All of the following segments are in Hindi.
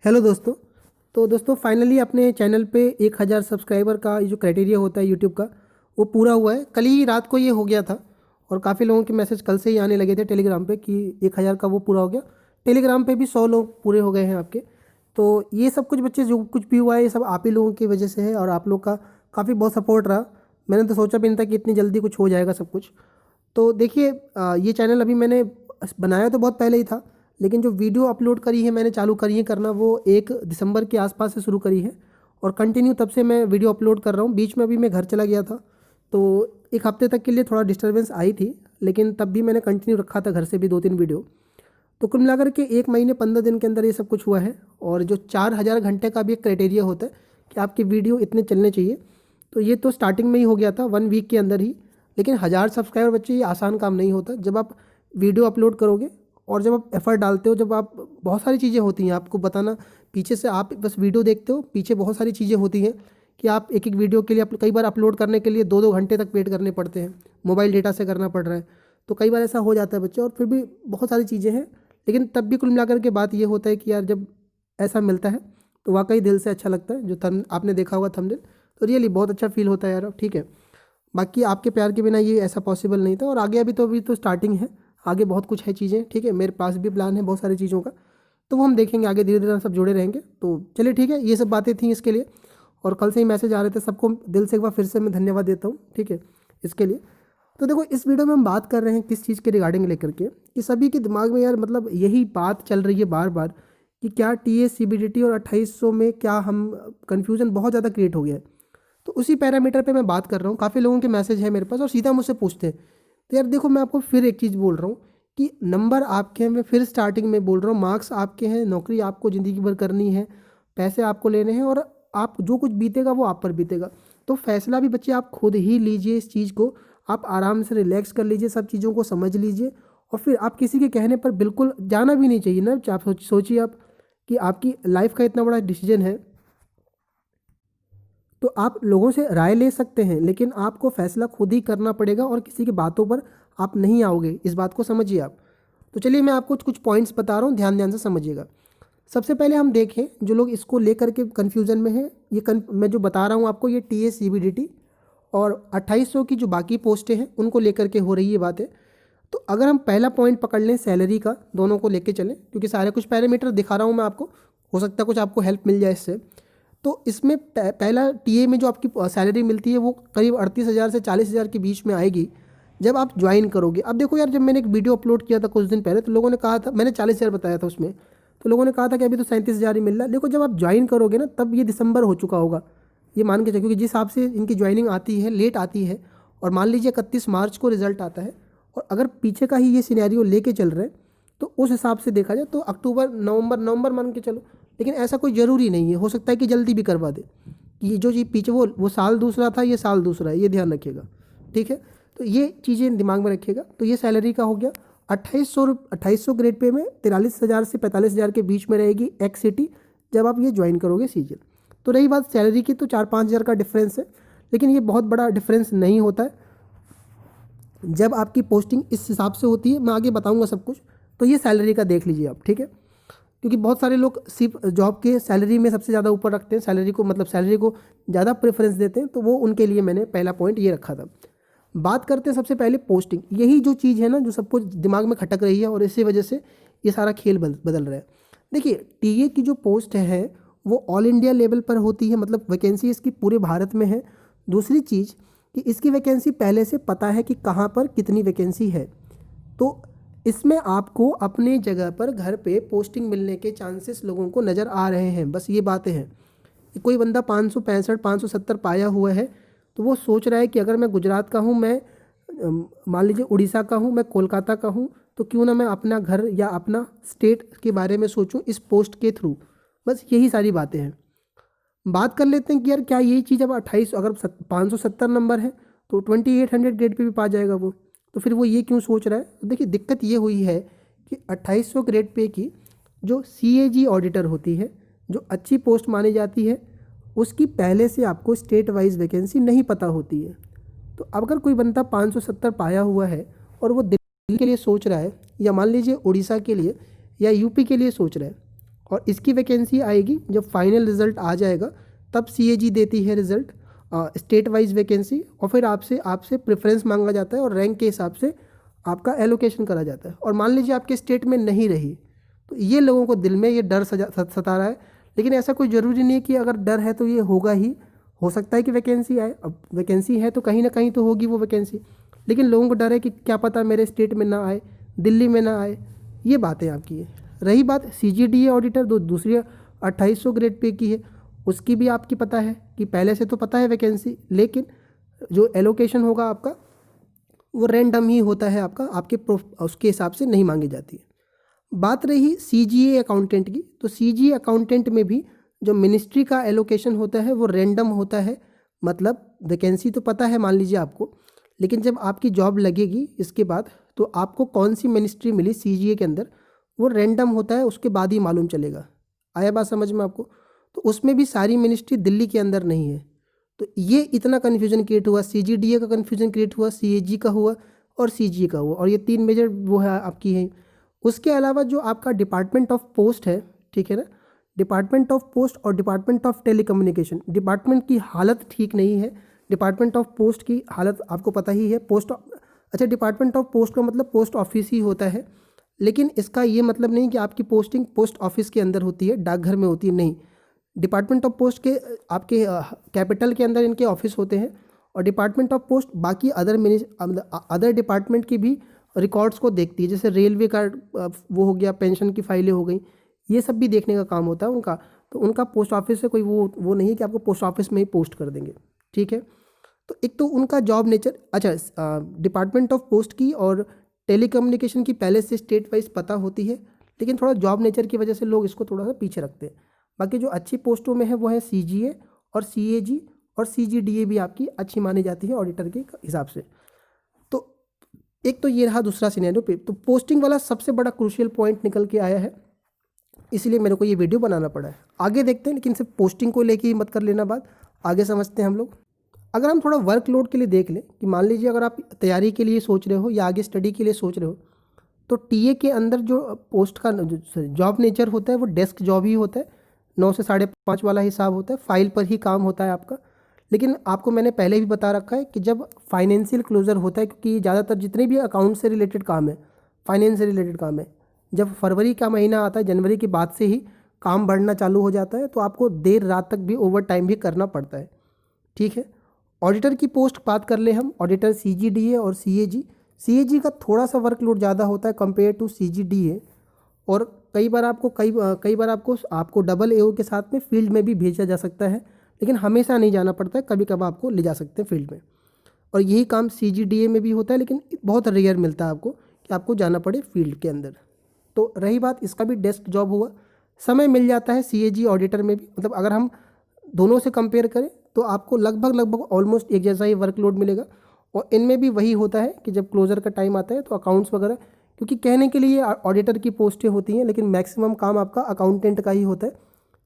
हेलो दोस्तों। तो दोस्तों फाइनली अपने चैनल पे 1000 सब्सक्राइबर का ये जो क्राइटेरिया होता है यूट्यूब का वो पूरा हुआ है। कल ही रात को ये हो गया था और काफ़ी लोगों के मैसेज कल से ही आने लगे थे टेलीग्राम पे कि 1000 का वो पूरा हो गया। टेलीग्राम पे भी 100 लोग पूरे हो गए हैं आपके। तो ये सब कुछ बच्चे जो कुछ भी हुआ है ये सब आप ही लोगों की वजह से है और आप लोग का काफ़ी बहुत सपोर्ट रहा। मैंने तो सोचा भी नहीं था कि इतनी जल्दी कुछ हो जाएगा सब कुछ। तो देखिए ये चैनल अभी मैंने बनाया तो बहुत पहले ही था, लेकिन जो वीडियो अपलोड करी है मैंने चालू करी है करना वो 1 दिसंबर के आसपास से शुरू करी है और कंटिन्यू तब से मैं वीडियो अपलोड कर रहा हूँ। बीच में अभी मैं घर चला गया था तो एक हफ्ते तक के लिए थोड़ा डिस्टर्बेंस आई थी, लेकिन तब भी मैंने कंटिन्यू रखा था घर से भी 2-3 वीडियो। तो कुल मिलाकर के 1 महीने 15 दिन के अंदर ये सब कुछ हुआ है। और जो 4000 घंटे का भी एक क्राइटेरिया होता है कि आपकी वीडियो इतने चलने चाहिए, तो ये तो स्टार्टिंग में ही हो गया था 1 वीक के अंदर ही। लेकिन 1000 सब्सक्राइबर बच्चे ये आसान काम नहीं होता। जब आप वीडियो अपलोड करोगे और जब आप एफर्ट डालते हो, जब आप बहुत सारी चीज़ें होती हैं आपको बताना, पीछे से आप बस वीडियो देखते हो, पीछे बहुत सारी चीज़ें होती हैं कि आप एक एक वीडियो के लिए कई बार अपलोड करने के लिए 2-2 घंटे तक वेट करने पड़ते हैं, मोबाइल डेटा से करना पड़ रहा है। तो कई बार ऐसा हो जाता है बच्चे, और फिर भी बहुत सारी चीज़ें हैं। लेकिन तब भी कुल मिलाकर के बात ये होता है कि यार जब ऐसा मिलता है तो वाकई दिल से अच्छा लगता है। जो थम आपने देखा होगा थंबनेल, तो रियली बहुत अच्छा फील होता है यार। ठीक है, बाकी आपके प्यार के बिना ये ऐसा पॉसिबल नहीं था और आगे अभी तो स्टार्टिंग है, आगे बहुत कुछ है चीज़ें। ठीक है, मेरे पास भी प्लान है बहुत सारी चीज़ों का, तो वो हम देखेंगे आगे, धीरे धीरे हम सब जुड़े रहेंगे। तो चलिए ठीक है, ये सब बातें थी इसके लिए। और कल से ही मैसेज आ रहे थे, सबको दिल से एक बार फिर से मैं धन्यवाद देता हूँ ठीक है इसके लिए। तो देखो इस वीडियो में हम बात कर रहे हैं किस चीज़ के रिगार्डिंग लेकर के, कि सभी के दिमाग में यार मतलब यही बात चल रही है बार बार कि क्या टीए सीबीडीटी और 2800 में क्या हम कन्फ्यूज़न बहुत ज़्यादा क्रिएट हो गया है। तो उसी पैरामीटर पे मैं बात कर रहा हूँ। काफ़ी लोगों के मैसेज है मेरे पास और सीधा मुझसे पूछते हैं। तो यार देखो मैं आपको फिर एक चीज़ बोल रहा हूँ कि नंबर आपके हैं, मैं फिर स्टार्टिंग में बोल रहा हूँ, मार्क्स आपके हैं, नौकरी आपको ज़िंदगी भर करनी है, पैसे आपको लेने हैं और आप जो कुछ बीतेगा वो आप पर बीतेगा। तो फैसला भी बच्चे आप खुद ही लीजिए। इस चीज़ को आप आराम से रिलैक्स कर लीजिए, सब चीज़ों को समझ लीजिए और फिर आप किसी के कहने पर बिल्कुल जाना भी नहीं चाहिए ना। आप सोचिए आप कि आपकी लाइफ का इतना बड़ा डिसीजन है, तो आप लोगों से राय ले सकते हैं लेकिन आपको फैसला खुद ही करना पड़ेगा और किसी की बातों पर आप नहीं आओगे। इस बात को समझिए आप। तो चलिए मैं आपको कुछ पॉइंट्स बता रहा हूँ, ध्यान ध्यान से समझिएगा। सबसे पहले हम देखें जो लोग इसको लेकर के कन्फ्यूज़न में हैं, मैं जो बता रहा हूँ आपको ये T S C B D T और 2800 की जो बाकी पोस्टें हैं उनको लेकर के हो रही है बातें। तो अगर हम पहला पॉइंट पकड़ लें सैलरी का, दोनों को लेके चलें क्योंकि सारे कुछ पैरामीटर दिखा रहा हूँ मैं आपको, हो सकता है कुछ आपको हेल्प मिल जाए इससे। तो इसमें पहला टीए में जो आपकी सैलरी मिलती है वो करीब 38,000 से 40,000 के बीच में आएगी जब आप ज्वाइन करोगे। अब देखो यार, जब मैंने एक वीडियो अपलोड किया था कुछ दिन पहले तो लोगों ने कहा था, मैंने 40,000 बताया था उसमें, तो लोगों ने कहा था कि अभी तो 37,000 ही मिल रहा है। देखो जब आप ज्वाइन करोगे ना तब ये दिसंबर हो चुका होगा, ये मान के चलो, क्योंकि जिस हिसाब से इनकी ज्वाइनिंग आती है लेट आती है और मान लीजिए 31 मार्च को रिजल्ट आता है और अगर पीछे का ही ये सिनेरियो लेके चल रहे हैं तो उस हिसाब से देखा जाए तो अक्टूबर नवंबर नवंबर मान के चलो। लेकिन ऐसा कोई ज़रूरी नहीं है, हो सकता है कि जल्दी भी करवा दे। कि ये जो चीज़ पीछे वो साल दूसरा था, ये साल दूसरा है, ये ध्यान रखिएगा ठीक है। तो ये चीज़ें दिमाग में रखिएगा। तो ये सैलरी का हो गया 2800 ग्रेड पे में 43,000 से 45,000 के बीच में रहेगी एक्स सिटी जब आप ये ज्वाइन करोगे सीजन। तो रही बात सैलरी की, तो 4-5 हज़ार का डिफरेंस है, लेकिन ये बहुत बड़ा डिफरेंस नहीं होता है जब आपकी पोस्टिंग इस हिसाब से होती है। मैं आगे बताऊंगा सब कुछ। तो ये सैलरी का देख लीजिए आप ठीक है, क्योंकि बहुत सारे लोग सिर्फ जॉब के सैलरी में सबसे ज़्यादा ऊपर रखते हैं, सैलरी को मतलब सैलरी को ज़्यादा प्रेफरेंस देते हैं, तो वो उनके लिए मैंने पहला पॉइंट ये रखा था। बात करते हैं सबसे पहले पोस्टिंग। यही जो चीज़ है ना जो सबको दिमाग में खटक रही है और इसी वजह से ये सारा खेल बदल रहा है। देखिए टीए की जो पोस्ट है वो ऑल इंडिया लेवल पर होती है, मतलब वैकेंसी इसकी पूरे भारत में है। दूसरी चीज़ कि इसकी वैकेंसी पहले से पता है कि कहाँ पर कितनी वैकेंसी है, तो इसमें आपको अपने जगह पर घर पे पोस्टिंग मिलने के चांसेस लोगों को नज़र आ रहे हैं। बस ये बातें हैं कि कोई बंदा 565 570 पाया हुआ है तो वो सोच रहा है कि अगर मैं गुजरात का हूँ, मैं मान लीजिए उड़ीसा का हूँ, मैं कोलकाता का हूँ, तो क्यों ना मैं अपना घर या अपना स्टेट के बारे में सोचूं इस पोस्ट के थ्रू। बस यही सारी बातें हैं। बात कर लेते हैं कि यार क्या यही चीज़ अब 28, अगर 570 नंबर है तो 2800 ग्रेड पे भी पा जाएगा वो, तो फिर वो ये क्यों सोच रहा है। तो देखिए दिक्कत ये हुई है कि 2800 ग्रेड पे की जो सीएजी ऑडिटर होती है, जो अच्छी पोस्ट मानी जाती है, उसकी पहले से आपको स्टेट वाइज वैकेंसी नहीं पता होती है। तो अब अगर कोई बंदा 570 पाया हुआ है और वो दिल्ली के लिए सोच रहा है या मान लीजिए उड़ीसा के लिए या यूपी के लिए सोच रहा है और इसकी वैकेंसी आएगी जब फाइनल रिजल्ट आ जाएगा, तब CAG देती है रिजल्ट स्टेट वाइज वैकेंसी, और फिर आपसे प्रेफरेंस मांगा जाता है और रैंक के हिसाब से आपका एलोकेशन करा जाता है। और मान लीजिए आपके स्टेट में नहीं रही, तो ये लोगों को दिल में ये डर सता रहा है, लेकिन ऐसा कोई ज़रूरी नहीं है कि अगर डर है तो ये होगा ही, हो सकता है कि वैकेंसी आए। अब वैकेंसी है तो कहीं ना कहीं तो होगी वो वैकेंसी, लेकिन लोगों को डर है कि क्या पता मेरे स्टेट में ना आए, दिल्ली में ना आए। ये बातें आपकी है। रही बात CGDA ऑडिटर, दूसरी 2800 ग्रेड पे की है, उसकी भी आपकी पता है कि पहले से तो पता है वैकेंसी, लेकिन जो एलोकेशन होगा आपका वो रैंडम ही होता है आपका, आपके उसके हिसाब से नहीं मांगी जाती है। बात रही CGA अकाउंटेंट की, तो CGA अकाउंटेंट में भी जो मिनिस्ट्री का एलोकेशन होता है वो रैंडम होता है। मतलब वैकेंसी तो पता है मान लीजिए आपको, लेकिन जब आपकी जॉब लगेगी इसके बाद, तो आपको कौन सी मिनिस्ट्री मिली CGA के अंदर, वो रैंडम होता है, उसके बाद ही मालूम चलेगा। आया बात समझ में आपको? तो उसमें भी सारी मिनिस्ट्री दिल्ली के अंदर नहीं है। तो ये इतना कन्फ्यूजन क्रिएट हुआ, CGDA का कन्फ्यूजन क्रिएट हुआ, CAG का हुआ और CGA का हुआ, और ये 3 मेजर वो है आपकी है। उसके अलावा जो आपका डिपार्टमेंट ऑफ पोस्ट है, ठीक है ना, डिपार्टमेंट ऑफ पोस्ट और डिपार्टमेंट ऑफ टेलीकम्युनिकेशन, डिपार्टमेंट की हालत ठीक नहीं है। डिपार्टमेंट ऑफ पोस्ट की हालत आपको पता ही है। अच्छा, डिपार्टमेंट ऑफ पोस्ट का मतलब पोस्ट ऑफिस ही होता है, लेकिन इसका ये मतलब नहीं कि आपकी पोस्टिंग पोस्ट ऑफिस के अंदर होती है, डाकघर में होती है, नहीं। डिपार्टमेंट ऑफ पोस्ट के आपके कैपिटल के अंदर इनके ऑफिस होते हैं, और डिपार्टमेंट ऑफ पोस्ट बाकी अदर डिपार्टमेंट की भी रिकॉर्ड्स को देखती है, जैसे रेलवे का वो हो गया, पेंशन की फाइलें हो गई, ये सब भी देखने का काम होता है उनका। तो उनका पोस्ट ऑफिस से कोई वो नहीं है कि आपको पोस्ट ऑफिस में ही पोस्ट कर देंगे, ठीक है। तो एक तो उनका जॉब नेचर, अच्छा, डिपार्टमेंट ऑफ पोस्ट की और टेलीकम्युनिकेशन की पहले से स्टेट वाइज पता होती है, लेकिन थोड़ा जॉब नेचर की वजह से लोग इसको थोड़ा सा पीछे रखते हैं। बाकी जो अच्छी पोस्टों में है वो है CGA और CAG, और CGDA भी आपकी अच्छी मानी जाती है ऑडिटर के हिसाब से। तो एक तो ये रहा दूसरा सिनेरियो पे। तो पोस्टिंग वाला सबसे बड़ा क्रूशियल पॉइंट निकल के आया है, इसलिए मेरे को ये वीडियो बनाना पड़ा है। आगे देखते हैं, लेकिन सिर्फ पोस्टिंग को लेके ही मत कर लेना बात, आगे समझते हैं हम लोग। अगर हम थोड़ा वर्कलोड के लिए देख लें कि मान लीजिए अगर आप तैयारी के लिए सोच रहे हो या आगे स्टडी के लिए सोच रहे हो, तो TA के अंदर जो पोस्ट का जॉब नेचर होता है वो डेस्क जॉब ही होता है, 9 से 5:30 वाला हिसाब होता है, फाइल पर ही काम होता है आपका। लेकिन आपको मैंने पहले भी बता रखा है कि जब फाइनेंशियल क्लोजर होता है, क्योंकि ज़्यादातर जितने भी अकाउंट से रिलेटेड काम है, फाइनेंस से रिलेटेड काम है, जब फरवरी का महीना आता है, जनवरी के बाद से ही काम बढ़ना चालू हो जाता है, तो आपको देर रात तक भी ओवर टाइम भी करना पड़ता है, ठीक है। ऑडिटर की पोस्ट बात कर ले हम, ऑडिटर CGDA और CAG का थोड़ा सा वर्कलोड ज़्यादा होता है कंपेयर टू CGDA, और कई बार आपको डबल AO के साथ में फील्ड में भी भेजा जा सकता है, लेकिन हमेशा नहीं जाना पड़ता है, कभी कभार आपको ले जा सकते हैं फील्ड में। और यही काम CGDA में भी होता है, लेकिन बहुत रेयर मिलता है आपको कि आपको जाना पड़े फील्ड के अंदर। तो रही बात, इसका भी डेस्क जॉब हुआ, समय मिल जाता है CAG ऑडिटर में भी। मतलब अगर हम दोनों से कंपेयर करें तो आपको लगभग ऑलमोस्ट एक जैसा ही वर्कलोड मिलेगा, और इनमें भी वही होता है कि जब क्लोजर का टाइम आता है तो अकाउंट्स वगैरह, क्योंकि कहने के लिए ऑडिटर की पोस्टें होती हैं, लेकिन मैक्सिमम काम आपका अकाउंटेंट का ही होता है,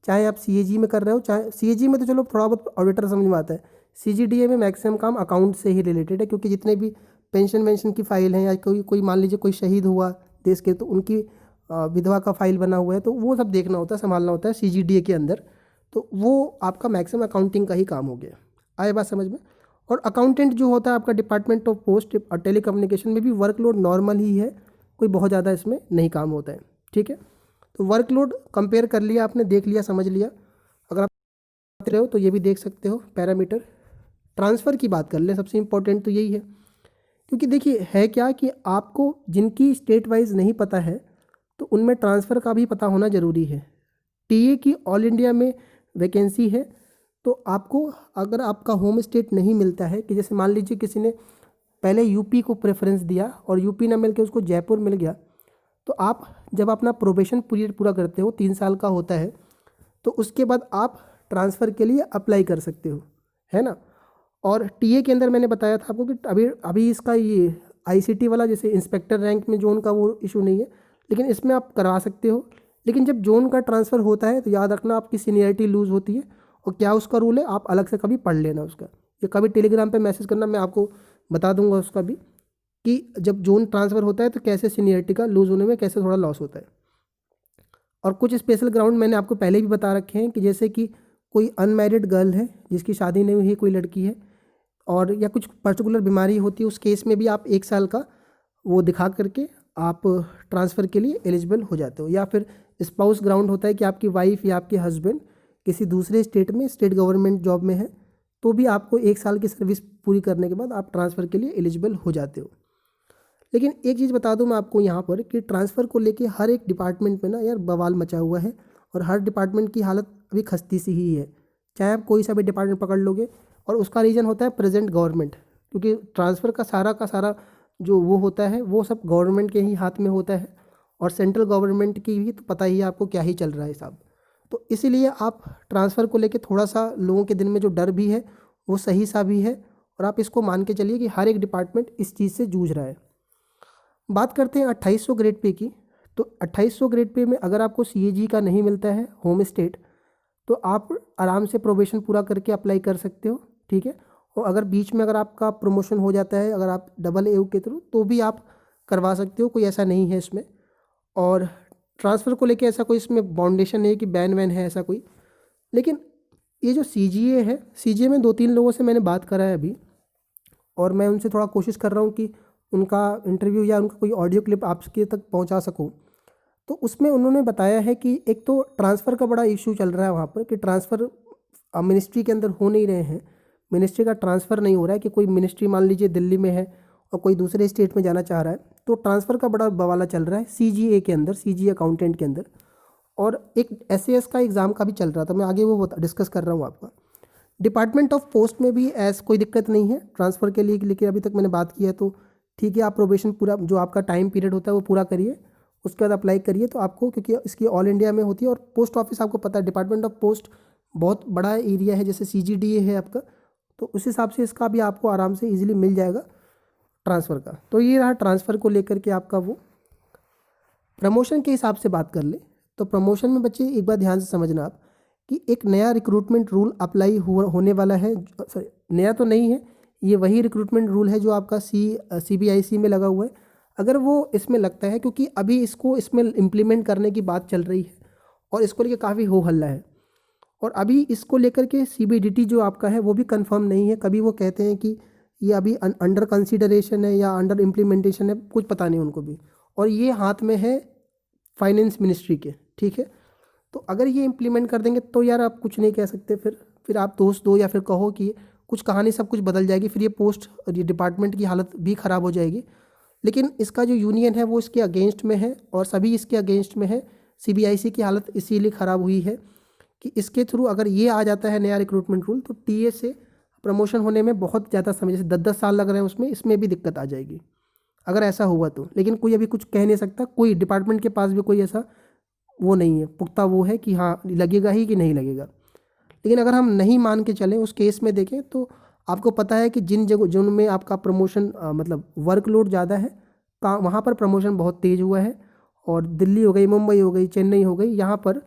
चाहे आप CAG में कर रहे हो, चाहे CAG में तो चलो थोड़ा बहुत ऑडिटर समझ में आता है, CGDA में मैक्सिमम काम अकाउंट से ही रिलेटेड है, क्योंकि जितने भी पेंशन की फ़ाइल हैं, या कोई मान लीजिए कोई शहीद हुआ देश के, तो उनकी विधवा का फाइल बना हुआ है, तो वो सब देखना होता है, संभालना होता है CGDA के अंदर। तो वो आपका मैक्सिमम अकाउंटिंग का ही काम हो गया। आए बात समझ में? और अकाउंटेंट जो होता है आपका डिपार्टमेंट ऑफ पोस्ट और टेलीकम्युनिकेशन में भी वर्कलोड नॉर्मल ही है, कोई बहुत ज़्यादा इसमें नहीं काम होता है, ठीक है। तो वर्कलोड कंपेयर कर लिया आपने, देख लिया, समझ लिया। अगर आप देख रहे हो तो ये भी देख सकते हो पैरामीटर। ट्रांसफ़र की बात कर ले, सबसे इम्पोर्टेंट तो यही है, क्योंकि देखिए है क्या कि आपको जिनकी स्टेट वाइज नहीं पता है, तो उनमें ट्रांसफ़र का भी पता होना ज़रूरी है। TA की ऑल इंडिया में वैकेंसी है, तो आपको अगर आपका होम स्टेट नहीं मिलता है, कि जैसे मान लीजिए किसी ने पहले UP को प्रेफरेंस दिया और UP ना मिल के उसको जयपुर मिल गया, तो आप जब अपना प्रोबेशन पीरियड पूरा करते हो, 3 साल का होता है, तो उसके बाद आप ट्रांसफ़र के लिए अप्लाई कर सकते हो, है ना। और TA के अंदर मैंने बताया था आपको कि अभी इसका ये ICT वाला, जैसे इंस्पेक्टर रैंक में जोन का वो इशू नहीं है, लेकिन इसमें आप करवा सकते हो। लेकिन जब जोन का ट्रांसफ़र होता है तो याद रखना आपकी सीनियरिटी लूज़ होती है, और क्या उसका रूल है आप अलग से कभी पढ़ लेना उसका, या कभी टेलीग्राम पे मैसेज करना, मैं आपको बता दूंगा उसका भी, कि जब जोन ट्रांसफ़र होता है तो कैसे सीनियरिटी का लूज़ होने में कैसे थोड़ा लॉस होता है। और कुछ स्पेशल ग्राउंड मैंने आपको पहले भी बता रखे हैं कि जैसे कि कोई अनमैरिड गर्ल है जिसकी शादी नहीं हुई है, कोई लड़की है, और या कुछ पर्टिकुलर बीमारी होती है, उस केस में भी आप 1 साल का वो दिखा करके आप ट्रांसफ़र के लिए एलिजिबल हो जाते हो। या फिर स्पाउस ग्राउंड होता है कि आपकी वाइफ या आपके हस्बैंड किसी दूसरे स्टेट में स्टेट गवर्नमेंट जॉब में है, तो भी आपको 1 साल की सर्विस पूरी करने के बाद आप ट्रांसफ़र के लिए एलिजिबल हो जाते हो। लेकिन एक चीज़ बता दूं मैं आपको यहाँ पर कि ट्रांसफ़र को लेके हर एक डिपार्टमेंट में ना यार बवाल मचा हुआ है, और हर डिपार्टमेंट की हालत अभी खस्ती सी ही है, चाहे आप कोई सा भी डिपार्टमेंट पकड़ लोगे। और उसका रीज़न होता है प्रेजेंट गवर्नमेंट, क्योंकि ट्रांसफ़र का सारा जो वो होता है वो सब गवर्नमेंट के ही हाथ में होता है, और सेंट्रल गवर्नमेंट की भी तो पता ही है आपको क्या ही चल रहा है साहब। तो इसीलिए आप ट्रांसफ़र को लेके थोड़ा सा लोगों के दिल में जो डर भी है वो सही सा भी है, और आप इसको मान के चलिए कि हर एक डिपार्टमेंट इस चीज़ से जूझ रहा है। बात करते हैं 2800 ग्रेड पे की। तो 2800 ग्रेड पे में अगर आपको CAG का नहीं मिलता है होम स्टेट, तो आप आराम से प्रोबेशन पूरा करके अप्लाई कर सकते हो, ठीक है। और अगर बीच में अगर आपका प्रमोशन हो जाता है, अगर आप डबल AU के थ्रू, तो भी आप करवा सकते हो, कोई ऐसा नहीं है इसमें। और ट्रांसफ़र को लेके ऐसा कोई इसमें बाउंडेशन नहीं है कि बैन वैन है ऐसा कोई। लेकिन ये जो CGA है, CGA में 2-3 लोगों से मैंने बात करा है अभी, और मैं उनसे थोड़ा कोशिश कर रहा हूँ कि उनका इंटरव्यू या उनका कोई ऑडियो क्लिप आपके तक पहुँचा सकूँ। तो उसमें उन्होंने बताया है कि एक तो ट्रांसफ़र का बड़ा इशू चल रहा है वहाँ पर, कि ट्रांसफ़र मिनिस्ट्री के अंदर हो नहीं रहे हैं, मिनिस्ट्री का ट्रांसफ़र नहीं हो रहा है। कि कोई मिनिस्ट्री मान लीजिए दिल्ली में है और कोई दूसरे स्टेट में जाना चाह रहा है, तो ट्रांसफ़र का बड़ा बवाला चल रहा है CGA के अंदर, CGA अकाउंटेंट के अंदर। और एक SAS का एग्ज़ाम का भी चल रहा था, मैं आगे वो डिस्कस कर रहा हूँ आपका। डिपार्टमेंट ऑफ पोस्ट में भी ऐसा कोई दिक्कत नहीं है ट्रांसफ़र के लिए, लेकिन अभी तक मैंने बात की है तो ठीक है। आप प्रोबेशन पूरा जो आपका टाइम पीरियड होता है वो पूरा करिए, उसके बाद अप्लाई करिए तो आपको, क्योंकि इसकी ऑल इंडिया में होती है। और पोस्ट ऑफिस आपको पता है, डिपार्टमेंट ऑफ पोस्ट बहुत बड़ा एरिया है, जैसे CGDA है आपका, तो उस हिसाब से इसका भी आपको आराम से ईजिली मिल जाएगा ट्रांसफ़र का। तो ये रहा ट्रांसफ़र को लेकर के आपका वो। प्रमोशन के हिसाब से बात कर ले तो प्रमोशन में बच्चे एक बार ध्यान से समझना आप कि एक नया रिक्रूटमेंट रूल अप्लाई होने वाला है। सॉरी, नया तो नहीं है, ये वही रिक्रूटमेंट रूल है जो आपका CBIC में लगा हुआ है। अगर वो इसमें लगता है, क्योंकि अभी इसको इसमें इम्प्लीमेंट करने की बात चल रही है और इसको लेकर काफ़ी हो हल्ला है, और अभी इसको लेकर के CBDT जो आपका है वो भी कंफर्म नहीं है। कभी वो कहते हैं कि ये अभी अंडर कंसीडरेशन है या अंडर इम्प्लीमेंटेशन है, कुछ पता नहीं उनको भी। और ये हाथ में है फाइनेंस मिनिस्ट्री के, ठीक है। तो अगर ये इम्प्लीमेंट कर देंगे तो यार आप कुछ नहीं कह सकते, फिर आप दोस्त दो या फिर कहो कि कुछ कहानी सब कुछ बदल जाएगी, फिर ये पोस्ट और ये डिपार्टमेंट की हालत भी ख़राब हो जाएगी। लेकिन इसका जो यूनियन है वो इसके अगेंस्ट में है और सभी इसके अगेंस्ट में है। CBIC की हालत इसीलिए ख़राब हुई है कि इसके थ्रू अगर ये आ जाता है नया रिक्रूटमेंट रूल, तो TA से प्रमोशन होने में बहुत ज़्यादा समय, जैसे 10-10 साल लग रहे हैं उसमें, इसमें भी दिक्कत आ जाएगी अगर ऐसा हुआ तो। लेकिन कोई अभी कुछ कह नहीं सकता, कोई डिपार्टमेंट के पास भी कोई ऐसा वो नहीं है, पुख्ता वो है कि हाँ लगेगा ही कि नहीं लगेगा। लेकिन अगर हम नहीं मान के चलें, उस केस में देखें तो आपको पता है कि जिन जगह जिनमें आपका प्रमोशन मतलब वर्कलोड ज़्यादा है, वहाँ पर प्रमोशन बहुत तेज़ हुआ है। और दिल्ली हो गई, मुंबई हो गई, चेन्नई हो गई, यहाँ पर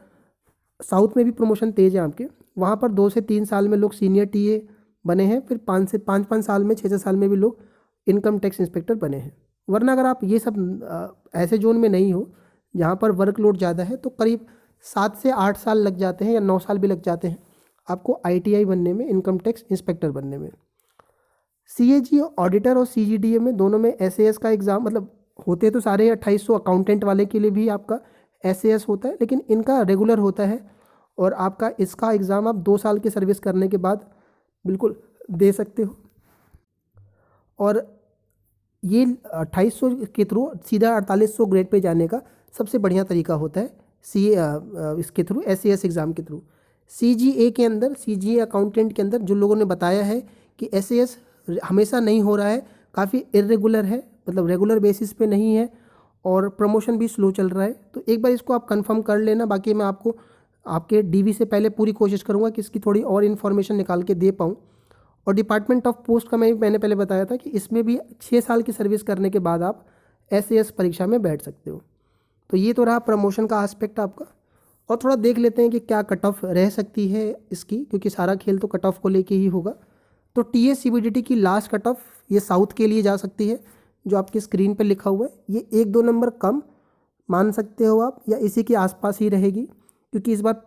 साउथ में भी प्रमोशन तेज़ है आपके। वहाँ पर 2 से 3 साल में लोग सीनियर TA बने हैं, फिर 5 साल में, 6 साल में भी लोग इनकम टैक्स इंस्पेक्टर बने हैं। वरना अगर आप ये सब ऐसे जोन में नहीं हो जहाँ पर वर्कलोड ज़्यादा है, तो करीब 7 से 8 साल लग जाते हैं या 9 साल भी लग जाते हैं आपको ITI बनने में, इनकम टैक्स इंस्पेक्टर बनने में। CAG ऑडिटर और CGDA में दोनों में SAS का एग्ज़ाम, मतलब होते तो सारे 2800 अकाउंटेंट वाले के लिए भी आपका SAS होता है, लेकिन इनका रेगुलर होता है। और आपका इसका एग्ज़ाम आप 2 साल की सर्विस करने के बाद बिल्कुल दे सकते हो। और ये 2800 के थ्रू सीधा 4800 ग्रेड पे जाने का सबसे बढ़िया तरीका होता है इसके थ्रू, SAS एग्ज़ाम के थ्रू। CGA के अंदर, CGA अकाउंटेंट के अंदर जो लोगों ने बताया है कि SAS हमेशा नहीं हो रहा है, काफ़ी इर्रेगुलर है, मतलब रेगुलर बेसिस पे नहीं है, और प्रमोशन भी स्लो चल रहा है। तो एक बार इसको आप कंफर्म कर लेना। बाकी मैं आपको आपके DV से पहले पूरी कोशिश करूँगा कि इसकी थोड़ी और इन्फॉर्मेशन निकाल के दे पाऊँ। और डिपार्टमेंट ऑफ पोस्ट का मैंने पहले बताया था कि इसमें भी 6 साल की सर्विस करने के बाद आप SAS परीक्षा में बैठ सकते हो। तो ये तो रहा प्रमोशन का एस्पेक्ट आपका। और थोड़ा देख लेते हैं कि क्या कट ऑफ रह सकती है इसकी, क्योंकि सारा खेल तो कट ऑफ को लेके ही होगा। तो TA CBDT की लास्ट कट ऑफ ये साउथ के लिए जा सकती है, जो आपकी स्क्रीन पर लिखा हुआ है। ये 1-2 नंबर कम मान सकते हो आप, या इसी के आसपास ही रहेगी, क्योंकि इस बार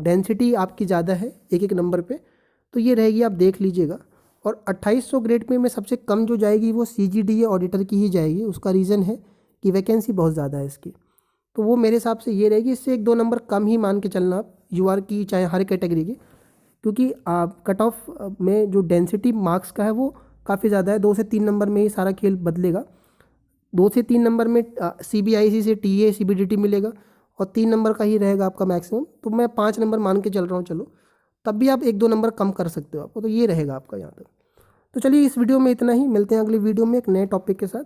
डेंसिटी आपकी ज़्यादा है एक एक नंबर पे, तो ये रहेगी, आप देख लीजिएगा। और 2800 ग्रेड पे में सबसे कम जो जाएगी वो CGDA ऑडिटर की ही जाएगी। उसका रीज़न है कि वैकेंसी बहुत ज़्यादा है इसकी, तो वो मेरे हिसाब से ये रहेगी। इससे 1-2 नंबर कम ही मान के चलना आप UR की, चाहे हर कैटेगरी की, क्योंकि कट ऑफ में जो डेंसिटी मार्क्स का है वो काफ़ी ज़्यादा है। 2 से 3 नंबर में ही सारा खेल बदलेगा। 2 से 3 नंबर में CBIC से TA CBDT मिलेगा, और 3 नंबर का ही रहेगा आपका मैक्सिमम। तो मैं 5 नंबर मान के चल रहा हूँ, चलो तब भी आप 1-2 नंबर कम कर सकते हो आपको, तो ये रहेगा आपका यहाँ तक। तो चलिए इस वीडियो में इतना ही, मिलते हैं अगली वीडियो में एक नए टॉपिक के साथ।